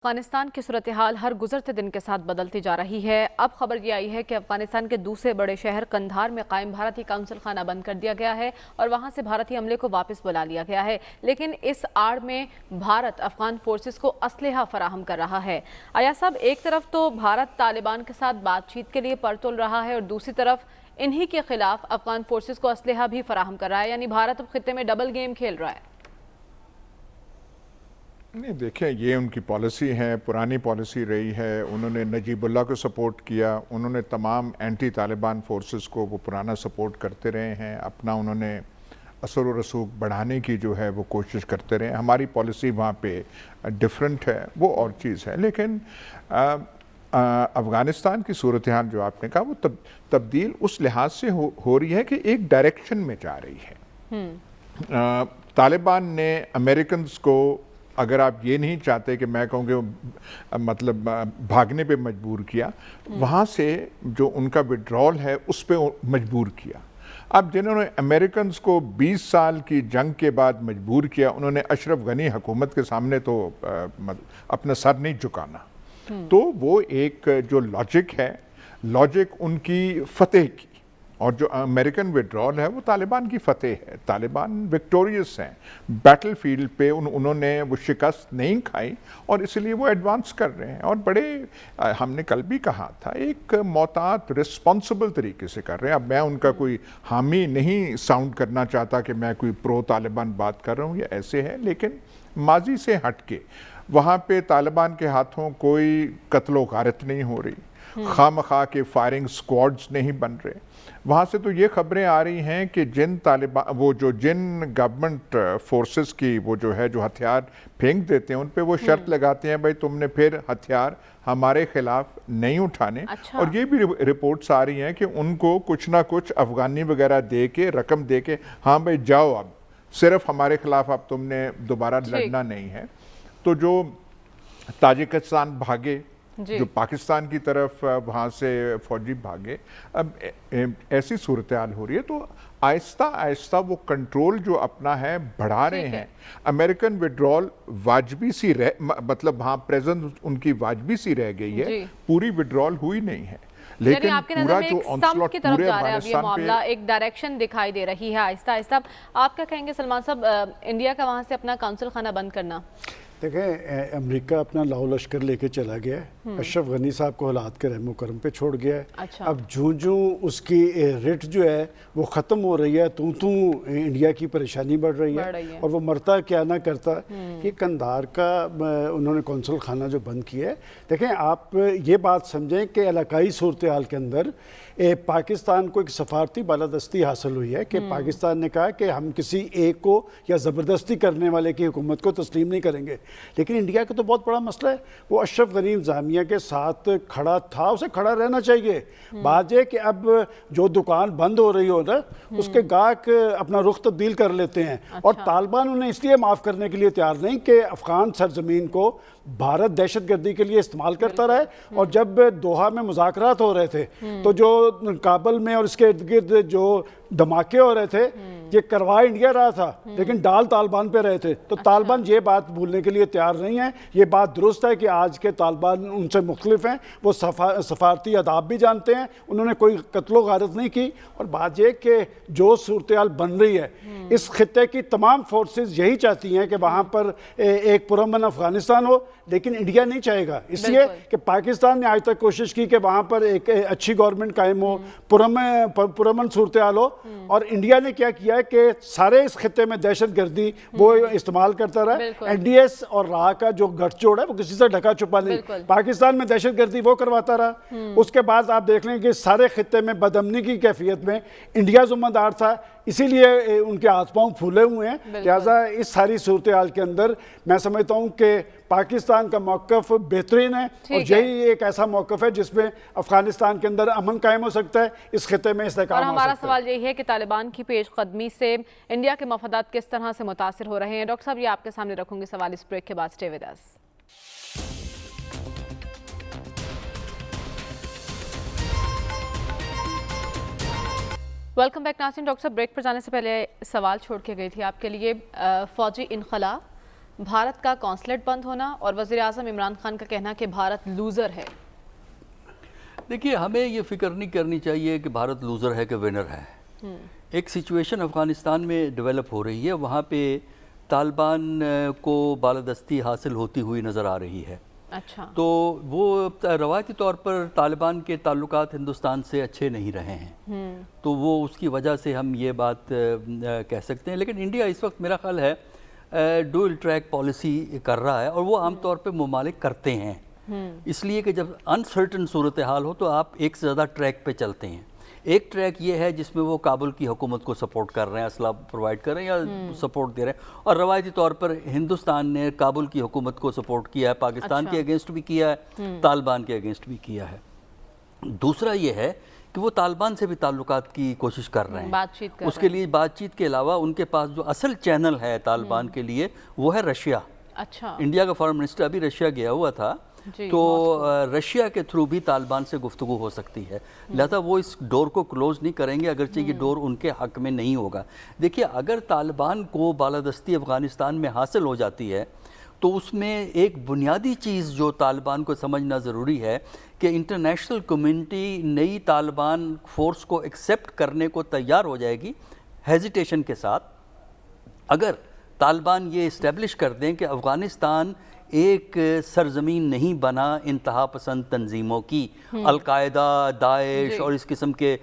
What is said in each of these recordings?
افغانستان کی صورتحال ہر گزرتے دن کے ساتھ بدلتی جا رہی ہے۔ اب خبر یہ آئی ہے کہ افغانستان کے دوسرے بڑے شہر قندھار میں قائم بھارتی قونصل خانہ بند کر دیا گیا ہے اور وہاں سے بھارتی عملے کو واپس بلا لیا گیا ہے، لیکن اس آڑ میں بھارت افغان فورسز کو اسلحہ فراہم کر رہا ہے۔ آیا صاحب، ایک طرف تو بھارت طالبان کے ساتھ بات چیت کے لیے پر تول رہا ہے اور دوسری طرف انہی کے خلاف افغان فورسز کو اسلحہ بھی فراہم کر رہا ہے، یعنی بھارت اب خطے میں ڈبل گیم کھیل رہا ہے۔ نہیں، دیکھیں، یہ ان کی پالیسی ہے، پرانی پالیسی رہی ہے۔ انہوں نے نجیب اللہ کو سپورٹ کیا، انہوں نے تمام اینٹی طالبان فورسز کو وہ پرانا سپورٹ کرتے رہے ہیں، اپنا انہوں نے اثر و رسوخ بڑھانے کی جو ہے وہ کوشش کرتے رہے ہیں۔ ہماری پالیسی وہاں پہ ڈیفرنٹ ہے، وہ اور چیز ہے، لیکن افغانستان کی صورتحال جو آپ نے کہا وہ تبدیل اس لحاظ سے ہو رہی ہے کہ ایک ڈائریکشن میں جا رہی ہے۔ طالبان نے امریکنز کو، اگر آپ یہ نہیں چاہتے کہ میں کہوں کہ مطلب بھاگنے پہ مجبور کیا، وہاں سے جو ان کا وڈرال ہے اس پہ مجبور کیا۔ اب جنہوں نے امریکنز کو 20 سال کی جنگ کے بعد مجبور کیا، انہوں نے اشرف غنی حکومت کے سامنے تو اپنا سر نہیں جھکانا، تو وہ ایک جو لاجک ہے، لاجک ان کی فتح کی، اور جو امریکن وڈرال ہے وہ طالبان کی فتح ہے۔ طالبان وکٹوریس ہیں، بیٹل فیلڈ پہ انہوں نے وہ شکست نہیں کھائی اور اس لیے وہ ایڈوانس کر رہے ہیں، اور بڑے ہم نے کل بھی کہا تھا ایک محتاط رسپانسبل طریقے سے کر رہے ہیں۔ اب میں ان کا کوئی حامی نہیں ساؤنڈ کرنا چاہتا کہ میں کوئی پرو طالبان بات کر رہا ہوں، یہ ایسے ہے، لیکن ماضی سے ہٹ کے وہاں پہ طالبان کے ہاتھوں کوئی قتل و غارت نہیں ہو رہی، خواہ مخواہ کے فائرنگ سکواڈز نہیں بن رہے۔ وہاں سے تو یہ خبریں آ رہی ہیں کہ جن گورنمنٹ فورسز کی وہ جو ہے جو ہتھیار پھینک دیتے ہیں، ان پہ وہ شرط لگاتے ہیں بھائی تم نے پھر ہتھیار ہمارے خلاف نہیں اٹھانے۔ اور یہ بھی رپورٹس آ رہی ہیں کہ ان کو کچھ نہ کچھ افغانی وغیرہ دے کے، رقم دے کے، ہاں بھائی جاؤ، اب صرف ہمارے خلاف اب تم نے دوبارہ لڑنا نہیں ہے۔ تو جو تاجکستان بھاگے، جو پاکستان کی طرف وہاں سے فوجی بھاگے، اب ایسی صورتحال ہو رہی ہے، تو آہستہ آہستہ وہ کنٹرول جو اپنا ہے بڑھا رہے ہیں۔ امریکن وڈرال واجبی سی مطلب ہاں پریزنٹ ان کی واجبی سی رہ گئی ہے، پوری وڈرال ہوئی نہیں ہے، لیکن آپ کے نظر میں ایک سمت کی طرف جا رہا ہے اب یہ معاملہ، ایک ڈائریکشن دکھائی دے رہی ہے آہستہ آہستہ۔ آپ کیا کہیں گے سلمان صاحب، انڈیا کا وہاں سے اپنا قونصل خانہ بند کرنا؟ دیکھیں، امریکہ اپنا لاؤ لشکر لے کے چلا گیا ہے، اشرف غنی صاحب کو حالات کے رحم و کرم پہ چھوڑ گیا ہے۔ اب جوں اس کی ریٹ جو ہے وہ ختم ہو رہی ہے، انڈیا کی پریشانی بڑھ رہی ہے، اور وہ مرتا کیا نہ کرتا۔ یہ قندھار کا انہوں نے قونصل خانہ جو بند کیا ہے، دیکھیں آپ یہ بات سمجھیں کہ علاقائی صورتحال کے اندر پاکستان کو ایک سفارتی بالادستی حاصل ہوئی ہے کہ پاکستان نے کہا کہ ہم کسی ایک کو یا زبردستی کرنے والے کی حکومت کو تسلیم نہیں کریں گے، لیکن انڈیا کا تو بہت بڑا مسئلہ ہے، وہ اشرف غنی انتظامیہ کے ساتھ کھڑا تھا، اسے کھڑا رہنا چاہیے۔ بات یہ کہ اب جو دکان بند ہو رہی ہو نا، اس کے گاہک اپنا رخ تبدیل کر لیتے ہیں، اور طالبان انہیں اس لیے معاف کرنے کے لیے تیار نہیں کہ افغان سرزمین کو بھارت دہشت گردی کے لیے استعمال کرتا رہے، اور جب دوحہ میں مذاکرات ہو رہے تھے تو جو کابل میں اور اس کے ارد گرد جو دھماکے ہو رہے تھے، یہ کروا انڈیا رہا تھا لیکن ڈال طالبان پہ رہے تھے، تو طالبان یہ بات بھولنے کے لیے تیار نہیں ہے۔ یہ بات درست ہے کہ آج کے طالبان ان سے مختلف ہیں، وہ سفارتی آداب بھی جانتے ہیں، انہوں نے کوئی قتل و غارت نہیں کی، اور بات یہ کہ جو صورتحال بن رہی ہے، اس خطے کی تمام فورسز یہی چاہتی ہیں کہ وہاں پر ایک پرامن افغانستان ہو، لیکن انڈیا نہیں چاہے گا، اس لیے کہ پاکستان نے آج تک کوشش کی کہ وہاں پر ایک اچھی گورنمنٹ قائم ہو، پرامن صورتحال ہو، اور انڈیا نے کیا کیا ہے کہ سارے اس خطے میں دہشت گردی وہ استعمال کرتا رہا۔ این ڈی ایس اور راہ کا جو گٹھ جوڑ ہے وہ کسی سے ڈھکا چھپا نہیں، پاکستان میں دہشت گردی وہ کرواتا رہا۔ اس کے بعد آپ دیکھ لیں کہ سارے خطے میں بدامنی کی کیفیت میں انڈیا ذمہ دار تھا، اسی لیے ان کے ہاتھ پاؤں پھولے ہوئے ہیں۔ لہٰذا اس ساری صورتحال کے اندر میں سمجھتا ہوں کہ پاکستان کا موقف بہترین ہے، اور یہی ایک ایسا موقف ہے جس میں افغانستان کے اندر امن قائم ہو سکتا ہے، اس خطے میں استحکام ہو سکتا ہے۔ اور ہمارا سوال یہی ہے کہ طالبان کی پیش قدمی سے انڈیا کے مفادات کس طرح سے متاثر ہو رہے ہیں؟ ڈاکٹر صاحب، یہ آپ کے سامنے رکھوں گے سوال اس بریک کے بعد۔ Stay with us. Welcome back ناظرین۔ ڈاکٹر صاحب، بریک پر جانے سے پہلے سوال چھوڑ کے گئی تھی آپ کے لیے، فوجی انخلا بھارت کا کونسلیٹ بند ہونا اور وزیر اعظم عمران خان کا کہنا کہ بھارت لوزر ہے. دیکھیے ہمیں یہ فکر نہیں کرنی چاہیے کہ بھارت لوزر ہے کہ ونر ہے. ایک سچویشن افغانستان میں ڈیولپ ہو رہی ہے, وہاں پہ طالبان کو بالادستی حاصل ہوتی ہوئی نظر آ رہی ہے. اچھا. تو وہ روایتی طور پر طالبان کے تعلقات ہندوستان سے اچھے نہیں رہے ہیں, تو وہ اس کی وجہ سے ہم یہ بات کہہ سکتے ہیں. لیکن انڈیا اس وقت میرا خیال ہے ڈوئل ٹریک پالیسی کر رہا ہے, اور وہ عام طور پہ ممالک کرتے ہیں, اس لیے کہ جب انسرٹن صورتحال ہو تو آپ ایک سے زیادہ ٹریک پہ چلتے ہیں. ایک ٹریک یہ ہے جس میں وہ کابل کی حکومت کو سپورٹ کر رہے ہیں, اسلحہ پرووائڈ کر رہے ہیں یا سپورٹ دے رہے ہیں, اور روایتی طور پر ہندوستان نے کابل کی حکومت کو سپورٹ کیا ہے, پاکستان کے اگینسٹ بھی کیا ہے, طالبان کے اگینسٹ بھی کیا ہے. دوسرا یہ ہے کہ وہ طالبان سے بھی تعلقات کی کوشش کر رہے ہیں, اس کے لیے بات چیت کے علاوہ ان کے پاس جو اصل چینل ہے طالبان کے لیے وہ ہے رشیا. اچھا. انڈیا کا فارن منسٹر ابھی رشیا گیا ہوا تھا, تو رشیا کے تھرو بھی طالبان سے گفتگو ہو سکتی ہے, لہذا وہ اس ڈور کو کلوز نہیں کریں گے, اگرچہ یہ ڈور ان کے حق میں نہیں ہوگا. دیکھیے اگر طالبان کو بالادستی افغانستان میں حاصل ہو جاتی ہے تو اس میں ایک بنیادی چیز جو طالبان کو سمجھنا ضروری ہے کہ انٹرنیشنل کمیونٹی نئی طالبان فورس کو ایکسیپٹ کرنے کو تیار ہو جائے گی ہیزیٹیشن کے ساتھ, اگر طالبان یہ اسٹیبلش کر دیں کہ افغانستان ایک سرزمین نہیں بنا انتہا پسند تنظیموں کی, القاعدہ, داعش اور اس قسم کے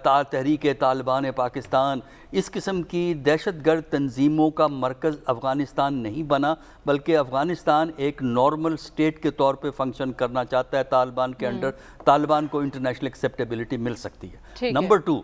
تحریک طالبان پاکستان, اس قسم کی دہشت گرد تنظیموں کا مرکز افغانستان نہیں بنا, بلکہ افغانستان ایک نارمل سٹیٹ کے طور پہ فنکشن کرنا چاہتا ہے طالبان کے انڈر, طالبان کو انٹرنیشنل ایکسیپٹیبلٹی مل سکتی ہے. نمبر 2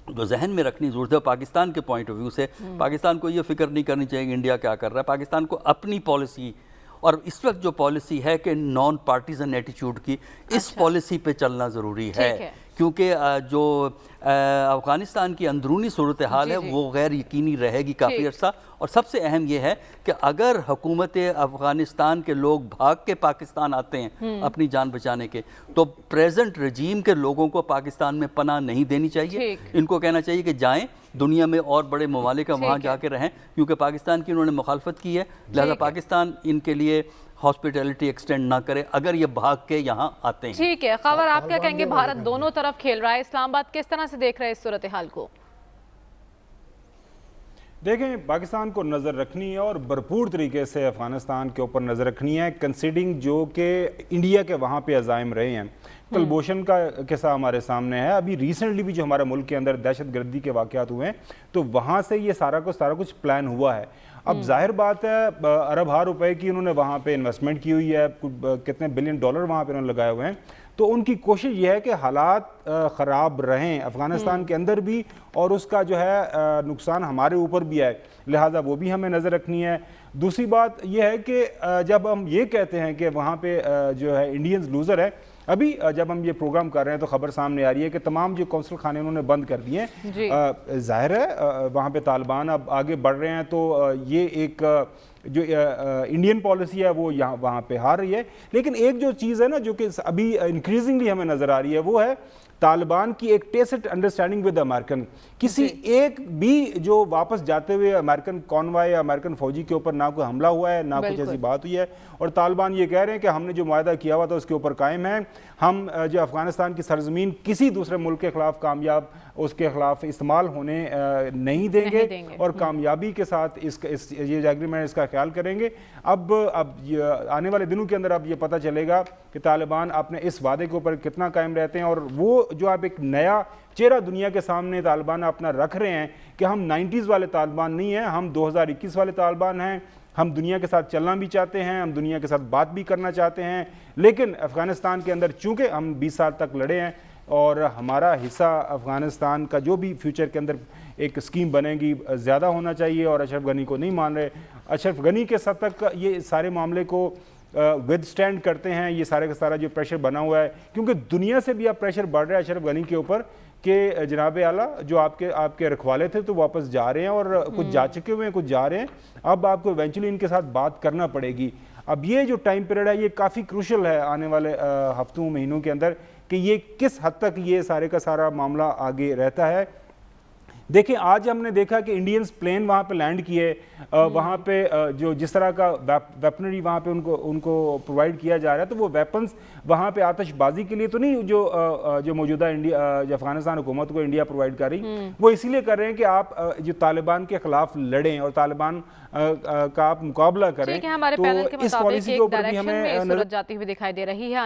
جو ذہن میں رکھنی ضرورت ہے پاکستان کے پوائنٹ آف ویو سے, پاکستان کو یہ فکر نہیں کرنی چاہیے کہ انڈیا کیا کر رہا ہے. پاکستان کو اپنی پالیسی, اور اس وقت جو پالیسی ہے کہ نان پارٹیزن ایٹیچیوڈ کی, اس پالیسی پہ چلنا ضروری ہے, کیونکہ جو افغانستان کی اندرونی صورتحال ہے وہ غیر یقینی رہے گی کافی عرصہ. اور سب سے اہم یہ ہے کہ اگر حکومت افغانستان کے لوگ بھاگ کے پاکستان آتے ہیں اپنی جان بچانے کے, تو پریزنٹ رجیم کے لوگوں کو پاکستان میں پناہ نہیں دینی چاہیے, ان کو کہنا چاہیے کہ جائیں دنیا میں اور بڑے ممالک ہیں وہاں جا کے رہیں, کیونکہ پاکستان کی انہوں نے مخالفت کی ہے, لہذا پاکستان ان کے لیے ہاسپٹیلٹی ایکسٹینڈ نہ کرے اگر یہ بھاگ کے یہاں آتے ہیں. ٹھیک ہے خبر, آپ کیا کہیں گے؟ بھارت دونوں طرف کھیل رہا ہے, اسلام آباد کس طرح سے دیکھ رہا ہے اس صورتحال کو؟ دیکھیں پاکستان کو نظر رکھنی ہے اور بھرپور طریقے سے افغانستان کے اوپر نظر رکھنی ہے, کنسیڈنگ جو کہ انڈیا کے وہاں پہ عزائم رہے ہیں. کلبھوشن کا قصہ ہمارے سامنے ہے, ابھی ریسنٹلی بھی جو ہمارے ملک کے اندر دہشت گردی کے واقعات ہوئے ہیں تو وہاں سے یہ سارا کچھ پلان ہوا ہے. اب ظاہر بات ہے ارب ہار روپے کی انہوں نے وہاں پہ انویسٹمنٹ کی ہوئی ہے, کتنے بلین ڈالر وہاں پہ انہوں نے لگائے ہوئے ہیں, تو ان کی کوشش یہ ہے کہ حالات خراب رہیں افغانستان کے اندر بھی, اور اس کا جو ہے نقصان ہمارے اوپر بھی ہے, لہٰذا وہ بھی ہمیں نظر رکھنی ہے. دوسری بات یہ ہے کہ جب ہم یہ کہتے ہیں کہ وہاں پہ جو ہے انڈینز لوزر ہے, ابھی جب ہم یہ پروگرام کر رہے ہیں تو خبر سامنے آ رہی ہے کہ تمام جو قونصل خانے انہوں نے بند کر دیے ہیں. ظاہر ہے وہاں پہ طالبان اب آگے بڑھ رہے ہیں, تو یہ ایک جو انڈین پالیسی ہے وہ یہاں وہاں پہ ہار رہی ہے. لیکن ایک جو چیز ہے نا جو کہ ابھی انکریزنگلی ہمیں نظر آ رہی ہے, وہ ہے طالبان کی ایک ٹیسٹ انڈرسٹینڈنگ ود امریکن. کسی ایک بھی جو واپس جاتے ہوئے امریکن کانوائے یا امریکن فوجی کے اوپر نہ کوئی حملہ ہوا ہے, نہ کچھ ایسی بات ہوئی ہے, اور طالبان یہ کہہ رہے ہیں کہ ہم نے جو معاہدہ کیا ہوا تھا اس کے اوپر قائم ہیں, ہم جو افغانستان کی سرزمین کسی دوسرے ملک کے خلاف کامیاب اس کے خلاف استعمال ہونے نہیں دیں گے, اور کامیابی کے ساتھ یہ ایگریمنٹ اس کا خیال کریں گے. اب آنے والے دنوں کے اندر اب یہ پتہ چلے گا کہ طالبان اپنے اس وعدے کے اوپر کتنا قائم رہتے ہیں, اور وہ جو آپ ایک نیا چہرہ دنیا کے سامنے طالبان اپنا رکھ رہے ہیں کہ ہم 90s والے طالبان نہیں ہیں, ہم 2021 والے طالبان ہیں, ہم دنیا کے ساتھ چلنا بھی چاہتے ہیں, ہم دنیا کے ساتھ بات بھی کرنا چاہتے ہیں, لیکن افغانستان کے اندر چونکہ ہم 20 سال تک لڑے ہیں اور ہمارا حصہ افغانستان کا جو بھی فیوچر کے اندر ایک اسکیم بنے گی زیادہ ہونا چاہیے, اور اشرف غنی کو نہیں مان رہے. اشرف غنی کے ساتھ تک یہ سارے معاملے کو ود سٹینڈ کرتے ہیں, یہ سارے کا سارا جو پریشر بنا ہوا ہے, کیونکہ دنیا سے بھی اب پریشر بڑھ رہا ہے اشرف غنی کے اوپر کہ جناب اعلیٰ جو آپ کے رکھوالے تھے تو واپس جا رہے ہیں, اور کچھ جا چکے ہوئے ہیں, کچھ جا رہے ہیں, اب آپ کو ایونچولی ان کے ساتھ بات کرنا پڑے گی. اب یہ جو ٹائم پیریڈ ہے یہ کافی کروشل ہے آنے والے ہفتوں مہینوں کے اندر کہ یہ کس حد تک یہ سارے کا سارا معاملہ آگے رہتا ہے. دیکھیں آج ہم نے دیکھا کہ انڈینز پلین وہاں پہ لینڈ کیے, وہاں پہ جو جس طرح کا ویپنری وہاں پہ ان کو پرووائڈ کیا جا رہا ہے, تو وہ ویپنز وہاں پہ آتش بازی کے لیے تو نہیں جو موجودہ افغانستان حکومت کو انڈیا پرووائڈ کر رہی, وہ اسی لیے کر رہے ہیں کہ آپ جو طالبان کے خلاف لڑیں اور طالبان کا آپ مقابلہ کریں. ہمارے پینل کے مطابق ایک ڈائریکشن میں صورت جاتی ہوئی دکھائی دے رہی ہے.